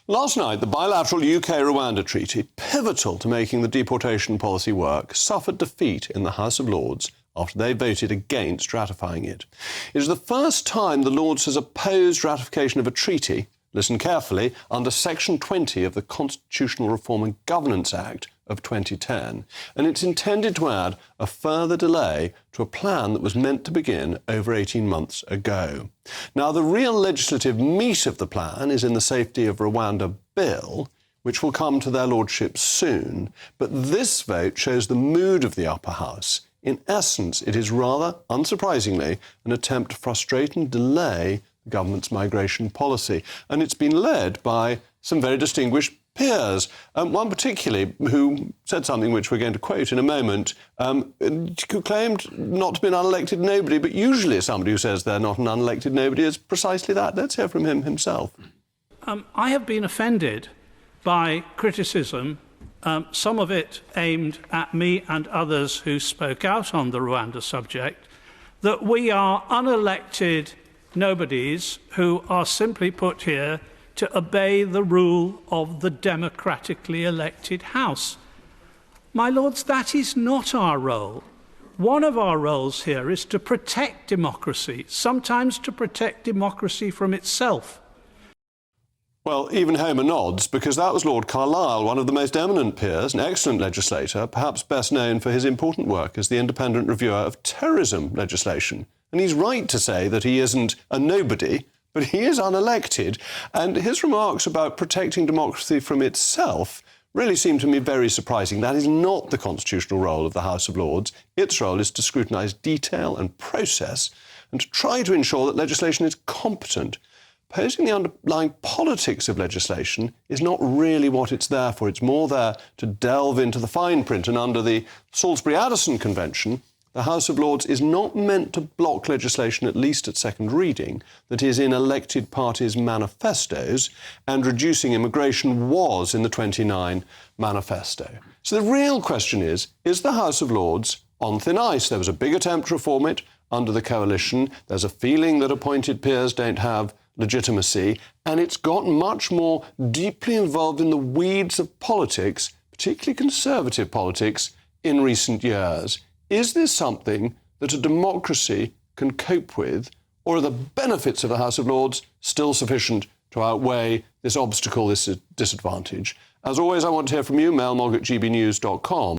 Last night, the bilateral UK-Rwanda treaty, pivotal to making the deportation policy work, suffered defeat in the House of Lords after they voted against ratifying it. It is the first time the Lords has opposed ratification of a treaty, listen carefully, under Section 20 of the Constitutional Reform and Governance Act of 2010, and it's intended to add a further delay to a plan that was meant to begin over 18 months ago. Now, the real legislative meat of the plan is in the Safety of Rwanda Bill, which will come to their lordships soon, but this vote shows the mood of the upper house. In essence, it is rather, unsurprisingly, an attempt to frustrate and delay the government's migration policy, and it's been led by some very distinguished peers, one particularly who said something which we're going to quote in a moment, who claimed not to be an unelected nobody, but usually somebody who says they're not an unelected nobody is precisely that. Let's hear from him himself. I have been offended by criticism, some of it aimed at me and others who spoke out on the Rwanda subject, that we are unelected nobodies who are simply put here to obey the rule of the democratically elected House. My lords, that is not our role. One of our roles here is to protect democracy, sometimes to protect democracy from itself. Well, even Homer nods, because that was Lord Carlisle, one of the most eminent peers, an excellent legislator, perhaps best known for his important work as the independent reviewer of terrorism legislation. And he's right to say that he isn't a nobody, but he is unelected, and his remarks about protecting democracy from itself really seem to me very surprising. That is not the constitutional role of the House of Lords. Its role is to scrutinise detail and process and to try to ensure that legislation is competent. Posing the underlying politics of legislation is not really what it's there for. It's more there to delve into the fine print, and under the Salisbury-Addison Convention, the House of Lords is not meant to block legislation, at least at second reading, that is in elected parties' manifestos, and reducing immigration was in the 29 manifesto. So the real question is the House of Lords on thin ice? There was a big attempt to reform it under the coalition. There's a feeling that appointed peers don't have legitimacy, and it's got much more deeply involved in the weeds of politics, particularly conservative politics, in recent years. Is this something that a democracy can cope with, or are the benefits of the House of Lords still sufficient to outweigh this obstacle, this disadvantage? As always, I want to hear from you, mailmog@gbnews.com.